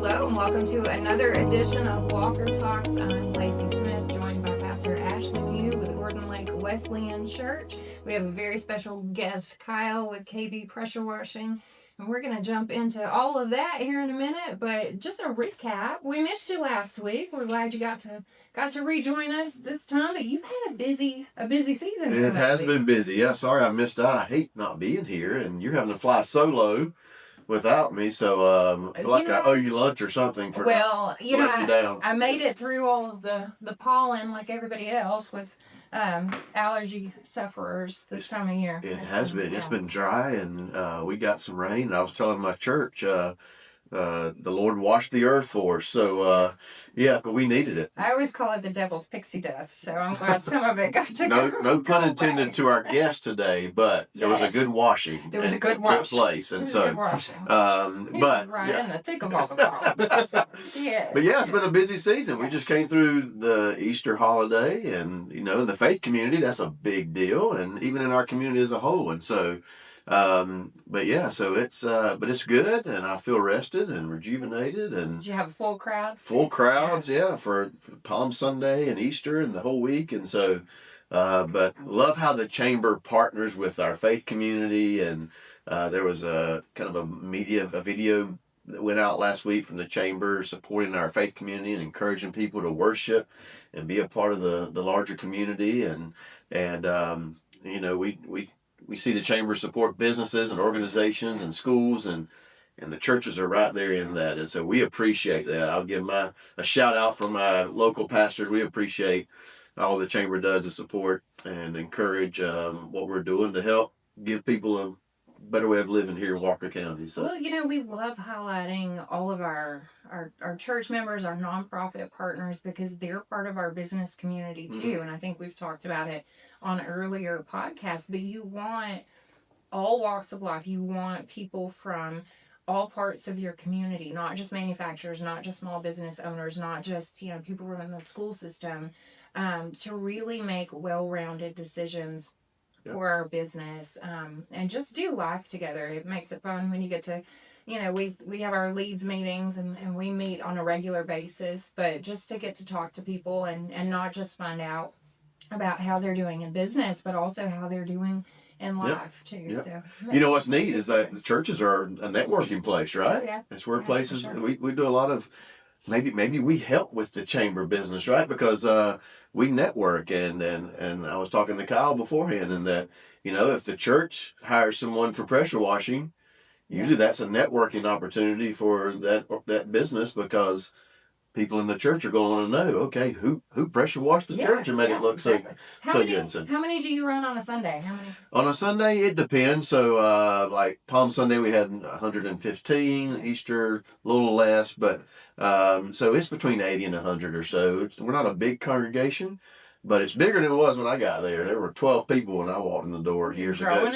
Hello and welcome to another edition of Walker Talks. I'm Lacey Smith, joined by Pastor Ashley Mew with Gordon Lake Wesleyan Church. We have a very special guest, Kyle with KB Pressure Washing, and we're going to jump into all of that here in a minute. But just a recap, we missed you last week. We're glad you got to rejoin us this time. But you've had a busy season. It has been busy. Yeah, sorry I missed out. I hate not being here, and you're having to fly solo without me, so I feel like I owe you lunch or something for letting me down. I made it through all of the pollen like everybody else with allergy sufferers this time of year. It's been dry, and we got some rain. I was telling my church the Lord washed the earth for us, so but we needed it. I always call it the devil's pixie dust, so I'm glad some of it got to go. No pun intended to our guest today, but there was a good washing. There was a good washing. Took place, and so in the thick of all the problems. But yeah, it's been a busy season. We just came through the Easter holiday, and in the faith community, that's a big deal, and even in our community as a whole, and so. But it's good, and I feel rested and rejuvenated. And did you have a full crowd? Full crowds, for Palm Sunday and Easter and the whole week, and so. But love how the chamber partners with our faith community, and there was a kind of a video that went out last week from the chamber supporting our faith community and encouraging people to worship and be a part of the larger community, and we see the chamber support businesses and organizations and schools, and the churches are right there in that. And so we appreciate that. I'll give a shout out for my local pastors. We appreciate all the chamber does to support and encourage what we're doing to help give people a better way of living here in Walker County. So. Well, we love highlighting all of our church members, our nonprofit partners, because they're part of our business community too. Mm-hmm. And I think we've talked about it on earlier podcasts, but you want all walks of life. You want people from all parts of your community, not just manufacturers, not just small business owners, not just, people from the school system, to really make well-rounded decisions for our business, and just do life together. It makes it fun when you get to, we have our leads meetings and we meet on a regular basis, but just to get to talk to people and not just find out about how they're doing in business, but also how they're doing in life too. Yep. So what's neat is that the churches are a networking place, right? Oh, yeah. It's where places sure. we do a lot of maybe we help with the chamber business, right? Because we network, and I was talking to Kyle beforehand, and that if the church hires someone for pressure washing, usually that's a networking opportunity for that business, because people in the church are going to know, okay, who pressure washed the church and made it look so good. So, how many do you run on a Sunday? On a Sunday, it depends. So, like Palm Sunday, we had 115. Easter, a little less, but so it's between 80 and 100 or so. We're not a big congregation, but it's bigger than it was when I got there. There were 12 people when I walked in the door years ago.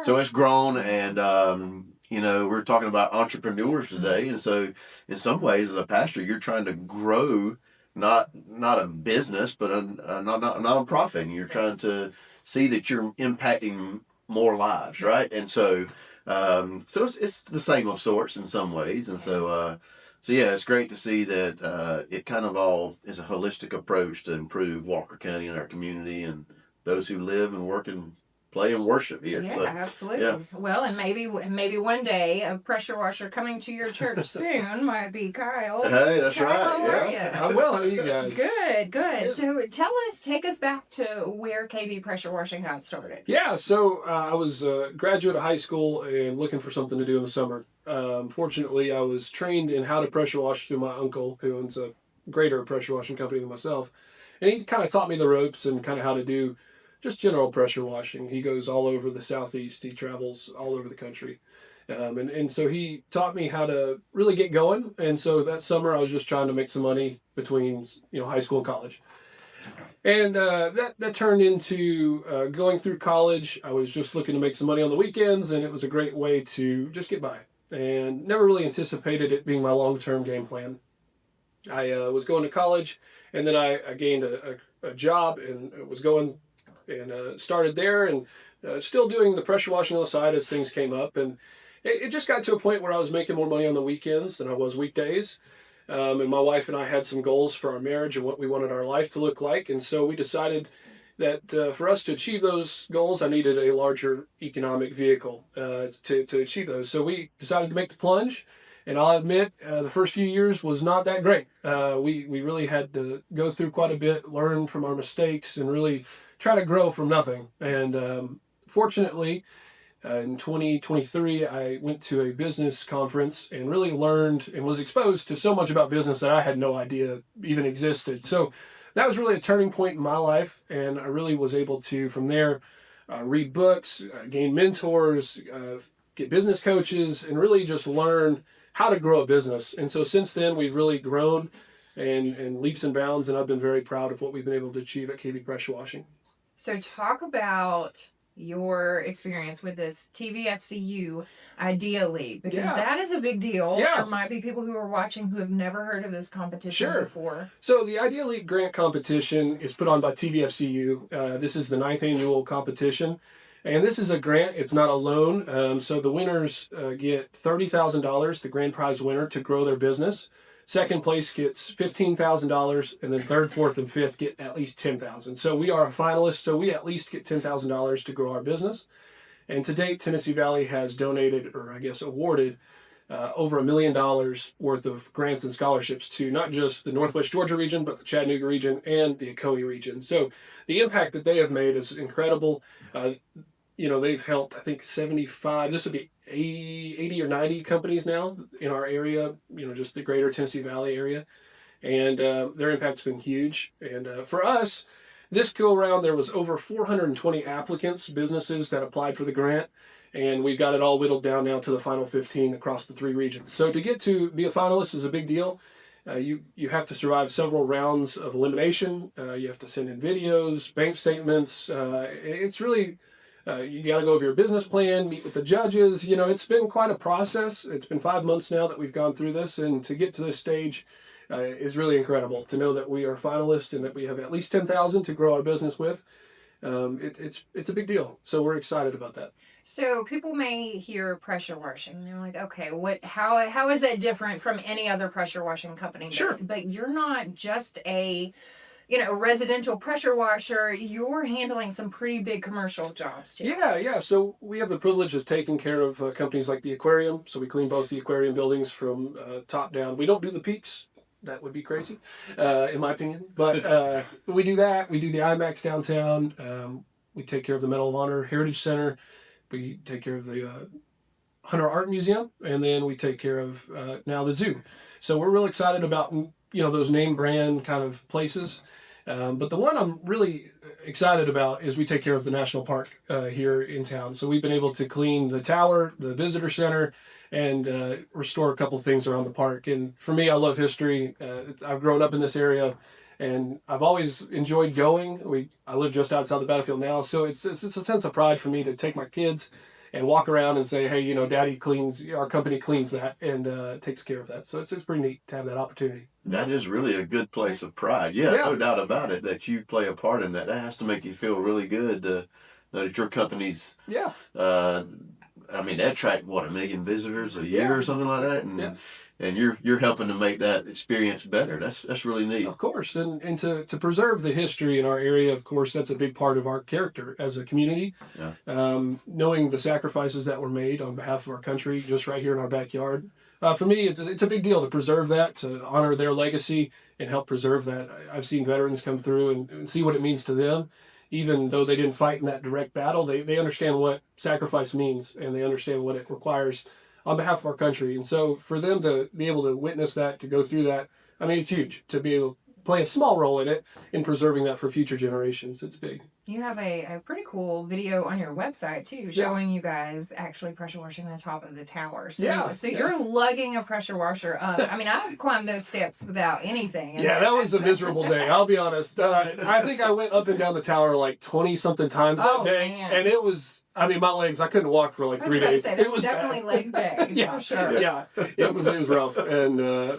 So it's grown, and we're talking about entrepreneurs today, and so in some ways, as a pastor, you're trying to grow not a business, but a nonprofit. You're trying to see that you're impacting more lives, right? And so it's the same of sorts in some ways, and so it's great to see that it kind of all is a holistic approach to improve Walker County and our community and those who live and work and play and worship here. Yeah, absolutely. Yeah. Well, and maybe one day a pressure washer coming to your church soon might be Kyle. Hey, that's Kyle, right. How are you? I'm well. How are you guys? Good. Yeah. So take us back to where KB Pressure Washing got started. Yeah, so I was a graduate of high school and looking for something to do in the summer. Fortunately, I was trained in how to pressure wash through my uncle, who owns a greater pressure washing company than myself. And he kind of taught me the ropes and kind of how to do just general pressure washing. He goes all over the Southeast. He travels all over the country. And so he taught me how to really get going. And so that summer I was just trying to make some money between high school and college. And that turned into going through college. I was just looking to make some money on the weekends, and it was a great way to just get by. And never really anticipated it being my long-term game plan. I was going to college, and then I gained a job and was going and started there, and still doing the pressure washing on the side as things came up. And it just got to a point where I was making more money on the weekends than I was weekdays. And my wife and I had some goals for our marriage and what we wanted our life to look like. And so we decided that for us to achieve those goals, I needed a larger economic vehicle to achieve those. So we decided to make the plunge. And I'll admit, the first few years was not that great. We really had to go through quite a bit, learn from our mistakes, and really try to grow from nothing. And fortunately, in 2023, I went to a business conference and really learned and was exposed to so much about business that I had no idea even existed. So that was really a turning point in my life, and I really was able to, from there, read books, gain mentors, get business coaches, and really just learn how to grow a business. And so since then, we've really grown and leaps and bounds, and I've been very proud of what we've been able to achieve at KB Pressure Washing. So talk about your experience with this TVFCU Idea League, because that is a big deal. Yeah. There might be people who are watching who have never heard of this competition before. So the Idea League Grant Competition is put on by TVFCU. This is the 9th annual competition. And this is a grant. It's not a loan. So the winners get $30,000, the grand prize winner, to grow their business. Second place gets $15,000, and then third, fourth, and fifth get at least $10,000. So we are a finalist, so we at least get $10,000 to grow our business. And to date, Tennessee Valley has donated, or I guess awarded, over $1 million worth of grants and scholarships to not just the Northwest Georgia region, but the Chattanooga region and the Ocoee region. So the impact that they have made is incredible. They've helped, I think, 75, this would be 80 or 90 companies now in our area, just the greater Tennessee Valley area. And their impact's been huge. And for us, this go around, there was over 420 applicants, businesses that applied for the grant. And we've got it all whittled down now to the final 15 across the 3 regions. So to get to be a finalist is a big deal. You have to survive several rounds of elimination. You have to send in videos, bank statements. It's really... you got to go over your business plan, meet with the judges. It's been quite a process. It's been 5 months now that we've gone through this, and to get to this stage is really incredible. To know that we are finalists and that we have at least $10,000 to grow our business with, it's a big deal. So we're excited about that. So people may hear pressure washing, and they're like, okay, how is that different from any other pressure washing company? Sure. But you're not just a residential pressure washer. You're handling some pretty big commercial jobs too. Yeah. So we have the privilege of taking care of companies like the aquarium. So we clean both the aquarium buildings from top down. We don't do the peaks. That would be crazy, in my opinion. But we do that. We do the IMAX downtown. We take care of the Medal of Honor Heritage Center. We take care of the Hunter Art Museum. And then we take care of now the zoo. So we're real excited about those name brand kind of places. But the one I'm really excited about is we take care of the national park here in town. So we've been able to clean the tower, the visitor center, and restore a couple things around the park. And for me, I love history. I've grown up in this area, and I've always enjoyed going. I live just outside the battlefield now, so it's a sense of pride for me to take my kids and walk around and say, hey, Daddy cleans, our company cleans that and takes care of that. So it's pretty neat to have that opportunity. That is really a good place of pride. Yeah, no doubt about it that you play a part in that. That has to make you feel really good to know that your company's, they attract, 1 million visitors a year or something like that? And you're helping to make that experience better. That's really neat. Of course. And to preserve the history in our area, of course, that's a big part of our character as a community. Yeah. Knowing the sacrifices that were made on behalf of our country just right here in our backyard. For me, it's a big deal to preserve that, to honor their legacy and help preserve that. I've seen veterans come through and see what it means to them. Even though they didn't fight in that direct battle, they understand what sacrifice means, and they understand what it requires on behalf of our country. And so for them to be able to witness that, to go through that, it's huge to be able to play a small role in it, in preserving that for future generations. It's big. You have a pretty cool video on your website, too, showing you guys actually pressure washing the top of the tower. So you're lugging a pressure washer up. I've climbed those steps without anything. Yeah, that was a miserable day. I'll be honest. I think I went up and down the tower like 20-something times that day. Man. And it was... my legs, I couldn't walk for like 3 days. It was definitely leg day, for sure. Yeah, it was rough. And,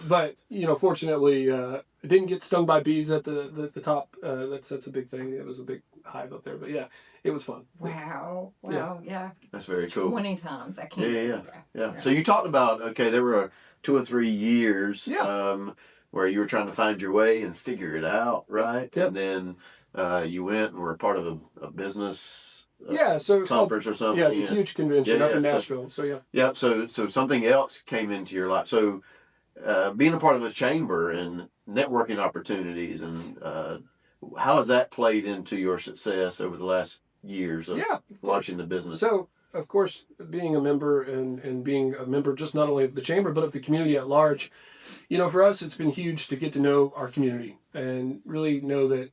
but, fortunately, I didn't get stung by bees at the top. That's a big thing. It was a big hive up there. But yeah, it was fun. Wow. Yeah. Wow. Yeah. That's very cool. 20 times. I can't. Yeah. So you talked about, okay, there were 2 or 3 years where you were trying to find your way and figure it out, right? Yep. And then you went and were a part of a business So it's called, conference or something. the huge convention up in Nashville. Yeah. So something else came into your life. So being a part of the chamber and networking opportunities, and how has that played into your success over the last years of launching the business? So, of course, being a member and being a member just not only of the chamber, but of the community at large, for us, it's been huge to get to know our community and really know that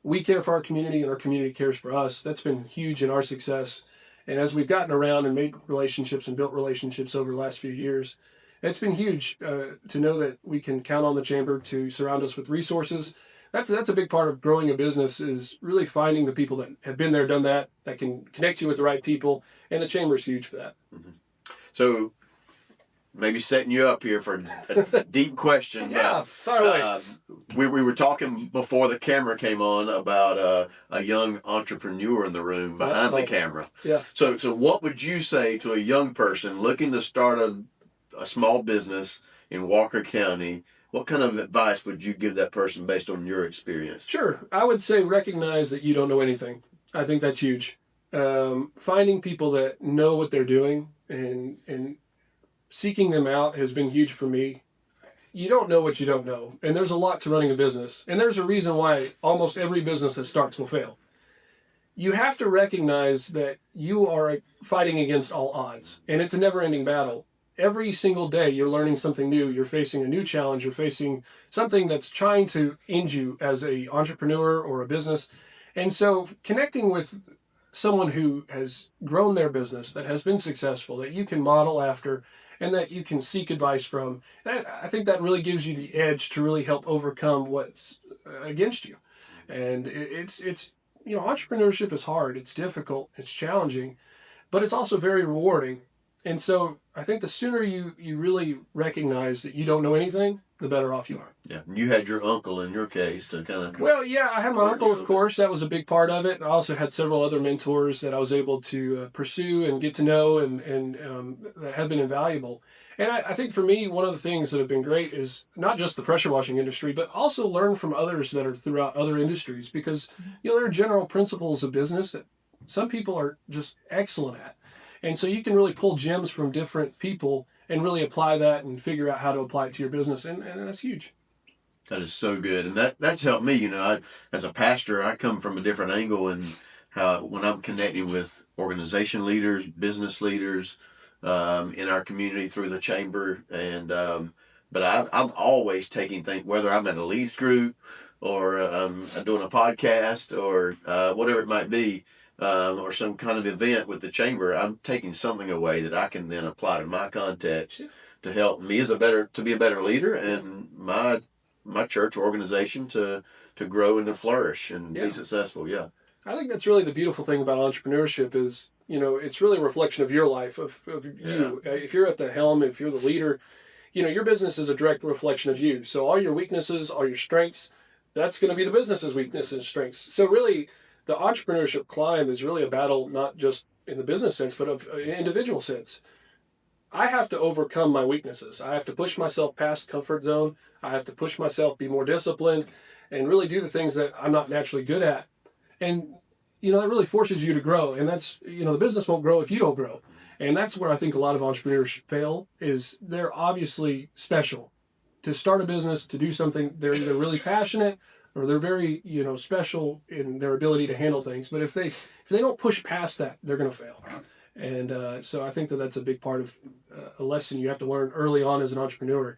we care for our community and our community cares for us. That's been huge in our success. And as we've gotten around and made relationships and built relationships over the last few years, it's been huge to know that we can count on the chamber to surround us with resources. That's a big part of growing a business, is really finding the people that have been there, done that can connect you with the right people, and the chamber is huge for that. Mm-hmm. So maybe setting you up here for a deep question. Fire away. We were talking before the camera came on about a young entrepreneur in the room behind the camera. Yeah. So what would you say to a young person looking to start a small business in Walker County? What kind of advice would you give that person based on your experience? Sure. I would say recognize that you don't know anything. I think that's huge. Finding people that know what they're doing and seeking them out has been huge for me. You don't know what you don't know. And there's a lot to running a business. And there's a reason why almost every business that starts will fail. You have to recognize that you are fighting against all odds. And it's a never-ending battle. Every single day you're learning something new. You're facing a new challenge. You're facing something that's trying to end you as an entrepreneur or a business. And so connecting with someone who has grown their business, that has been successful, that you can model after, and that you can seek advice from, I think that really gives you the edge to really help overcome what's against you. And it's entrepreneurship is hard. It's difficult. It's challenging, but it's also very rewarding. And so I think the sooner you really recognize that you don't know anything, the better off you are. Yeah. You had your uncle in your case to kind of... Well, yeah, I had my uncle, of course. That was a big part of it. I also had several other mentors that I was able to pursue and get to know and that have been invaluable. And I think for me, one of the things that have been great is not just the pressure washing industry, but also learn from others that are throughout other industries, because there are general principles of business that some people are just excellent at. And so you can really pull gems from different people and really apply that and figure out how to apply it to your business. And that's huge. That is so good. And that's helped me. As a pastor, I come from a different angle, and how when I'm connecting with organization leaders, business leaders in our community through the chamber. And but I'm always taking things, whether I'm at a leads group or I'm doing a podcast or whatever it might be, or some kind of event with the chamber, I'm taking something away that I can then apply to my context to help me to be a better leader, and my church organization to grow and to flourish and be successful. Yeah. I think that's really the beautiful thing about entrepreneurship is, it's really a reflection of your life, of you. If you're at the helm, if you're the leader, your business is a direct reflection of you. So all your weaknesses, all your strengths, that's going to be the business's weaknesses and strengths. So really, the entrepreneurship climb is really a battle, not just in the business sense, but of an individual sense. I have to overcome my weaknesses. I have to push myself past comfort zone. I have to push myself, be more disciplined, and really do the things that I'm not naturally good at. And, that really forces you to grow. And that's, the business won't grow if you don't grow. And that's where I think a lot of entrepreneurs fail, is they're obviously special. To start a business, to do something, they're either really passionate or they're very, special in their ability to handle things. But if they don't push past that, they're going to fail. And so I think that's a big part of a lesson you have to learn early on as an entrepreneur,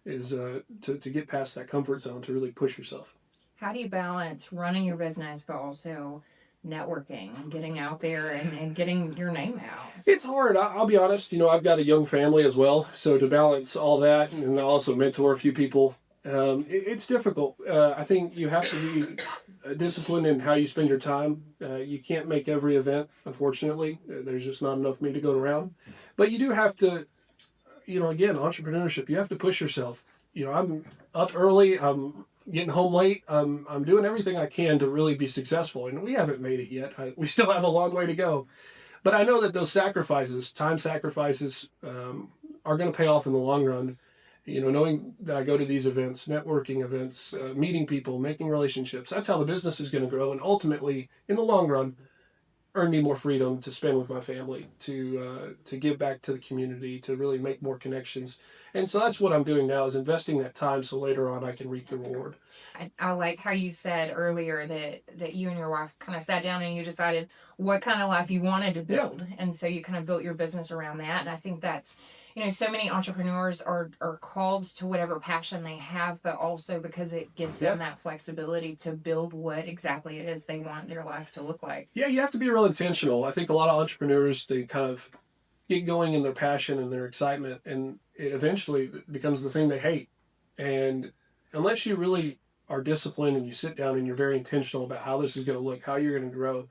is to get past that comfort zone, to really push yourself. How do you balance running your business but also networking and getting out there and getting your name out? It's hard. I'll be honest. I've got a young family as well. So to balance all that, and I also mentor a few people, it's difficult. I think you have to be disciplined in how you spend your time. You can't make every event, unfortunately. There's just not enough meat to go around. But you do have to, again, entrepreneurship, you have to push yourself. I'm up early. I'm getting home late. I'm doing everything I can to really be successful, and we haven't made it yet. We still have a long way to go. But I know that those sacrifices, time sacrifices, are going to pay off in the long run. You know, knowing that I go to these events, networking events, meeting people, making relationships, that's how the business is going to grow. And ultimately, in the long run, earn me more freedom to spend with my family, to give back to the community, to really make more connections. And so that's what I'm doing now, is investing that time so later on I can reap the reward. I like how you said earlier that you and your wife kind of sat down and you decided what kind of life you wanted to build. And so you kind of built your business around that. And I think that's, so many entrepreneurs are called to whatever passion they have, but also because it gives them that flexibility to build what exactly it is they want their life to look like. Yeah, you have to be real intentional. I think a lot of entrepreneurs, they kind of get going in their passion and their excitement, and it eventually becomes the thing they hate. And unless you really are disciplined and you sit down and you're very intentional about how this is going to look, how you're going to grow,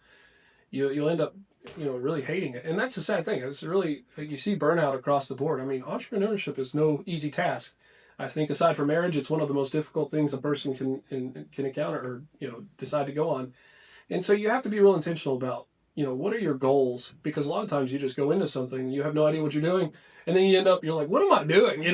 you'll end up, really hating it. And that's the sad thing. It's really, you see burnout across the board. I mean, entrepreneurship is no easy task. I think aside from marriage, it's one of the most difficult things a person can encounter or, decide to go on. And so you have to be real intentional about, what are your goals? Because a lot of times you just go into something and you have no idea what you're doing. And then you're like, what am I doing?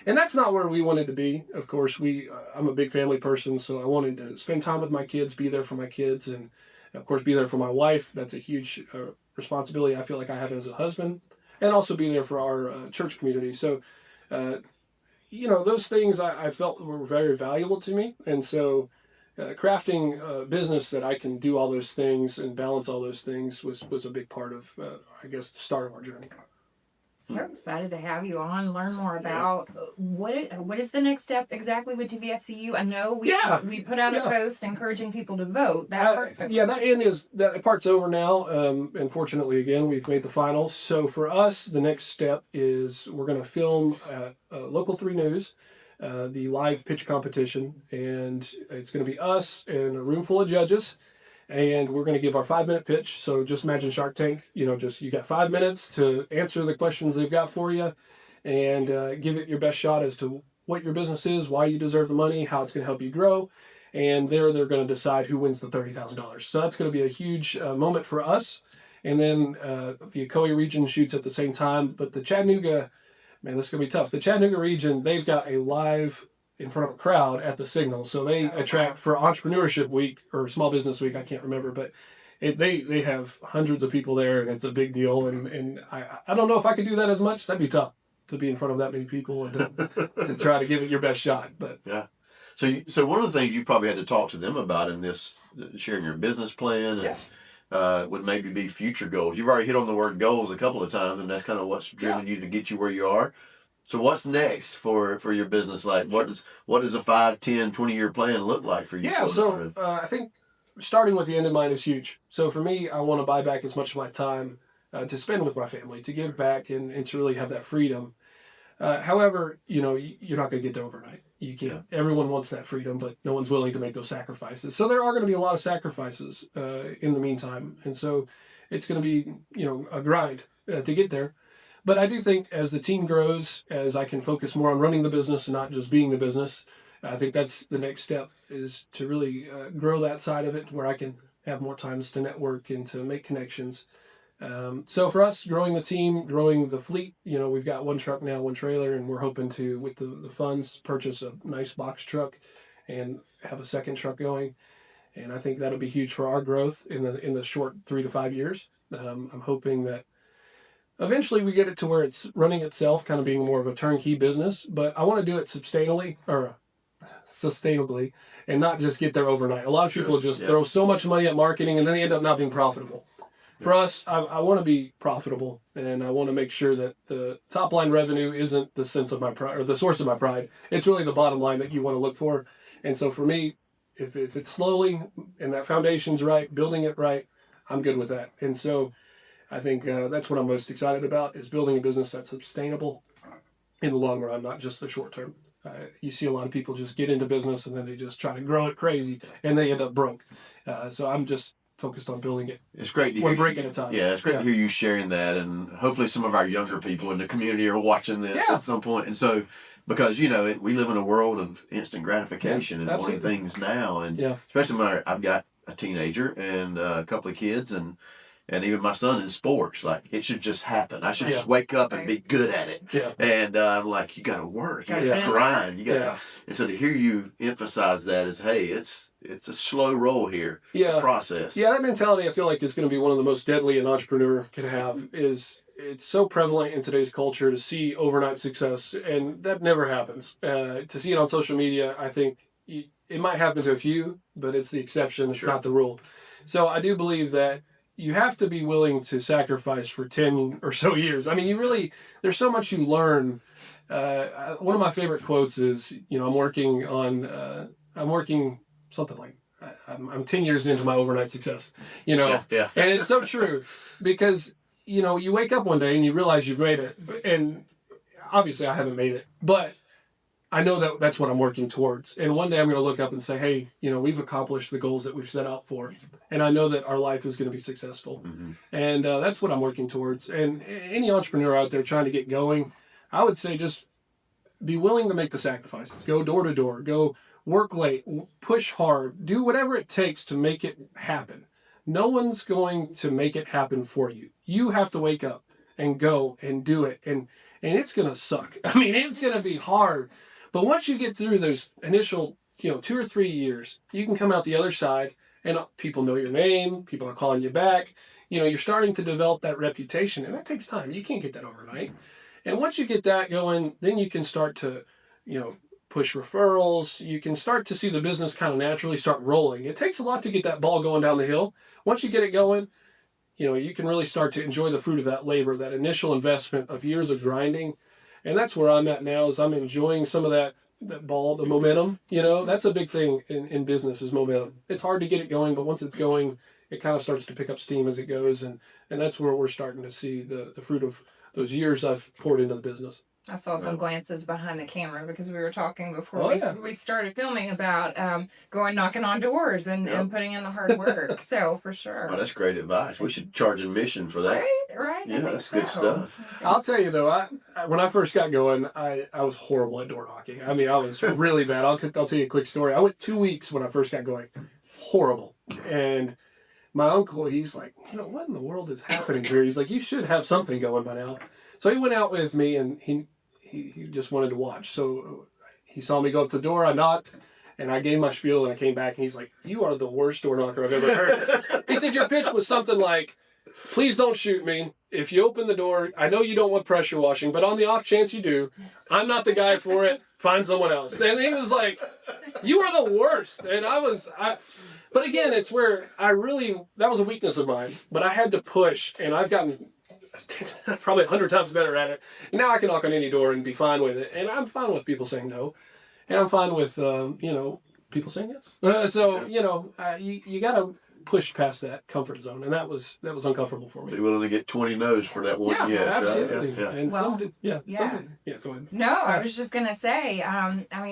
And that's not where we wanted to be. Of course, I'm a big family person, so I wanted to spend time with my kids, be there for my kids, and of course, be there for my wife. That's a huge responsibility I feel like I have as a husband, and also be there for our church community. So, those things I felt were very valuable to me. And so crafting a business that I can do all those things and balance all those things was a big part of, the start of our journey. So excited to have you on, learn more about what is the next step exactly with TVFCU. I know we put out a post encouraging people to vote. That part's over now. Unfortunately, again, we've made the finals. So for us, the next step is we're going to film at Local 3 News, the live pitch competition, and it's going to be us and a room full of judges. And we're going to give our 5-minute pitch. So just imagine Shark Tank, you got 5 minutes to answer the questions they've got for you and give it your best shot as to what your business is, why you deserve the money, how it's going to help you grow. And they're going to decide who wins the $30,000. So that's going to be a huge moment for us. And then the Ocoee region shoots at the same time. But the Chattanooga, man, this is going to be tough. The Chattanooga region, they've got a live in front of a crowd at the Signal. So they attract for Entrepreneurship Week or Small Business Week, I can't remember, but they have hundreds of people there, and it's a big deal. And I don't know if I could do that as much. That'd be tough to be in front of that many people and to try to give it your best shot. But yeah. So one of the things you probably had to talk to them about in this, sharing your business plan and would maybe be future goals. You've already hit on the word goals a couple of times, and that's kind of what's driven you to get you where you are. So what's next for your business? Like what does a 5, 10, 20-year plan look like for you? Yeah, so I think starting with the end in mind is huge. So for me, I want to buy back as much of my time to spend with my family, to give back and to really have that freedom. However, you're not going to get there overnight. You can't. Yeah. Everyone wants that freedom, but no one's willing to make those sacrifices. So there are going to be a lot of sacrifices in the meantime. And so it's going to be, a grind to get there. But I do think as the team grows, as I can focus more on running the business and not just being the business, I think that's the next step, is to really grow that side of it where I can have more times to network and to make connections. So for us, growing the team, growing the fleet, we've got 1 truck now, 1 trailer, and we're hoping to, with the funds, purchase a nice box truck and have a 2nd truck going. And I think that'll be huge for our growth in the short 3 to 5 years. I'm hoping that eventually we get it to where it's running itself, kind of being more of a turnkey business, but I want to do it sustainably, and not just get there overnight. A lot of people just throw so much money at marketing and then they end up not being profitable. For us, I want to be profitable, and I want to make sure that the top line revenue isn't the sense of my pride or the source of my pride. It's really the bottom line that you want to look for. And so for me, if it's slowly and that foundation's right, building it right, I'm good with that. And so I think that's what I'm most excited about, is building a business that's sustainable in the long run, not just the short term. You see a lot of people just get into business and then they just try to grow it crazy and they end up broke. So I'm just focused on building it. It's great to hear. One break at a time. Yeah, it's great to hear you sharing that, and hopefully some of our younger people in the community are watching this at some point. And so because we live in a world of instant gratification and wanting absolutely. things now, and Yeah. especially when I've got a teenager and a couple of kids, and even my son in sports, like it should just happen. I should just wake up and be good at it. Yeah. And I'm like, you got to work, you got to grind, you got. Yeah. And so to hear you emphasize that is, hey, it's a slow roll here. It's a process. Yeah, that mentality I feel like is going to be one of the most deadly an entrepreneur can have. Is it's so prevalent in today's culture to see overnight success, and that never happens. To see it on social media, I think it might happen to a few, but it's the exception. It's not the rule. So I do believe that you have to be willing to sacrifice for 10 or so years. I mean, there's so much you learn. One of my favorite quotes is, I'm working something like, I'm 10 years into my overnight success, Yeah. And it's so true because, you wake up one day and you realize you've made it, and obviously I haven't made it, but I know that that's what I'm working towards. And one day I'm going to look up and say, hey, we've accomplished the goals that we've set out for. And I know that our life is going to be successful. Mm-hmm. And that's what I'm working towards. And any entrepreneur out there trying to get going, I would say just be willing to make the sacrifices. Go door to door. Go work late. Push hard. Do whatever it takes to make it happen. No one's going to make it happen for you. You have to wake up and go and do it. And it's going to suck. I mean, it's going to be hard. But once you get through those initial, 2 or 3 years, you can come out the other side and people know your name, people are calling you back. You're starting to develop that reputation, and that takes time. You can't get that overnight. And once you get that going, then you can start to, push referrals. You can start to see the business kind of naturally start rolling. It takes a lot to get that ball going down the hill. Once you get it going, you can really start to enjoy the fruit of that labor, that initial investment of years of grinding. And that's where I'm at now, is I'm enjoying some of that ball, the momentum. That's a big thing in business is momentum. It's hard to get it going, but once it's going, it kind of starts to pick up steam as it goes. And that's where we're starting to see the fruit of those years I've poured into the business. I saw some glances behind the camera because we were talking before we started filming about going knocking on doors and putting in the hard work. So for sure. Oh, that's great advice. We should charge admission for that. Right. Yeah, that's good stuff. Okay. I'll tell you though, when I first got going, I was horrible at door knocking. I mean, I was really bad. I'll tell you a quick story. I went 2 weeks when I first got going. Horrible. And my uncle, he's like, what in the world is happening here? He's like, you should have something going by now. So he went out with me, and he just wanted to watch. So he saw me go up to the door. I knocked, and I gave my spiel, and I came back, and he's like, you are the worst door knocker I've ever heard. He said, your pitch was something like, please don't shoot me. If you open the door, I know you don't want pressure washing, but on the off chance you do, I'm not the guy for it. Find someone else. And he was like, you are the worst. And but again, it's where that was a weakness of mine, but I had to push, and I've gotten probably 100 times better at it. Now I can knock on any door and be fine with it. And I'm fine with people saying no. And I'm fine with, people saying yes. You got to push past that comfort zone. And that was uncomfortable for me. Be willing to get 20 no's for that one yes. Absolutely. Right? Yeah. And some did. Yeah. Go ahead. No, I was just going to say,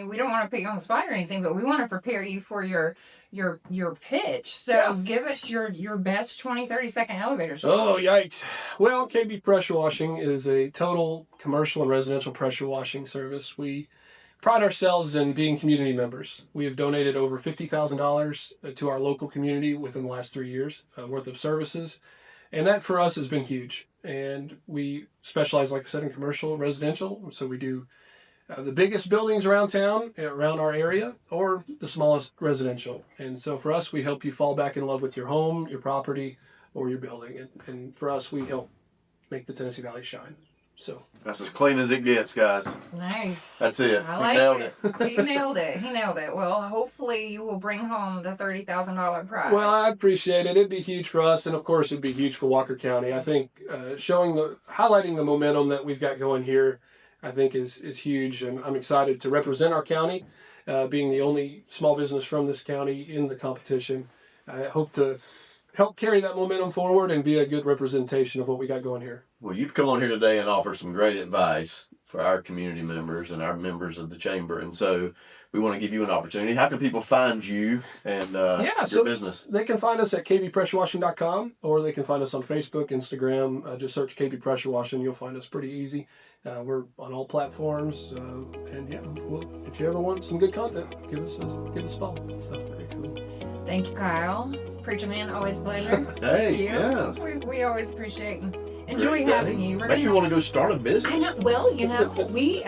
we don't want to put you on the spot or anything, but we want to prepare you for your pitch. So give us your best 20, 30-second elevator speech. Oh, yikes. Well, KB Pressure Washing is a total commercial and residential pressure washing service. We pride ourselves in being community members. We have donated over $50,000 to our local community within the last 3 years worth of services. And that for us has been huge. And we specialize, like I said, in commercial, residential. So we do the biggest buildings around town, around our area, or the smallest residential. And so for us, we help you fall back in love with your home, your property, or your building. And for us, we help make the Tennessee Valley shine. So that's as clean as it gets, guys. Nice. That's it. I like Nailed it. He nailed it. Well, hopefully you will bring home the $30,000 prize. Well, I appreciate it. It'd be huge for us, and of course, it'd be huge for Walker County. I think highlighting the momentum that we've got going here, I think is huge, and I'm excited to represent our county, being the only small business from this county in the competition. I hope to help carry that momentum forward and be a good representation of what we got going here. Well, you've come on here today and offered some great advice for our community members and our members of the chamber. And so we want to give you an opportunity. How can people find you and your business? They can find us at kbpressurewashing.com, or they can find us on Facebook, Instagram. Just search KB Pressure Washing. You'll find us pretty easy. We're on all platforms. And yeah, well, if you ever want some good content, give us a follow. So pretty cool. Thank you, Kyle. Preacher man, always a pleasure. Hey, Thank you. yes. We always appreciate and enjoy having you. Makes you want to go start a business. I know. Well, you know, we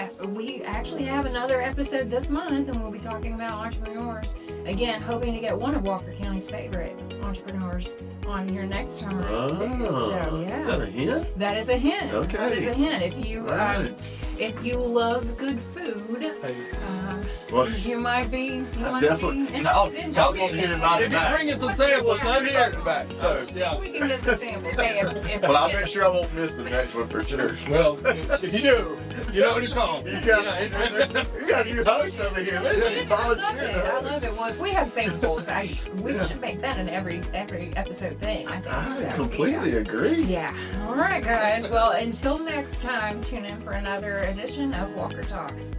actually have another episode this month, and we'll be talking about entrepreneurs. Again, hoping to get one of Walker County's favorite entrepreneurs on here next time around too. So yeah, Is that a hint? that is a hint. Okay. That is a hint. If you love good food, Hey, Well, you might be definitely. interested in I'll get it right if he's back. bringing some samples, I'm here. Back. So, Yeah. We can get some samples. Hey, if well, I'll make sure I won't miss the next one for sure. Well, if you do, you know what to call. You got a new host over here. Listen, I love it. I volunteer. love it. Well, if we have samples, we should make that an every episode thing. I think. I So, completely agree. Yeah. All right, guys. Well, until next time, tune in for another edition of Walker Talks.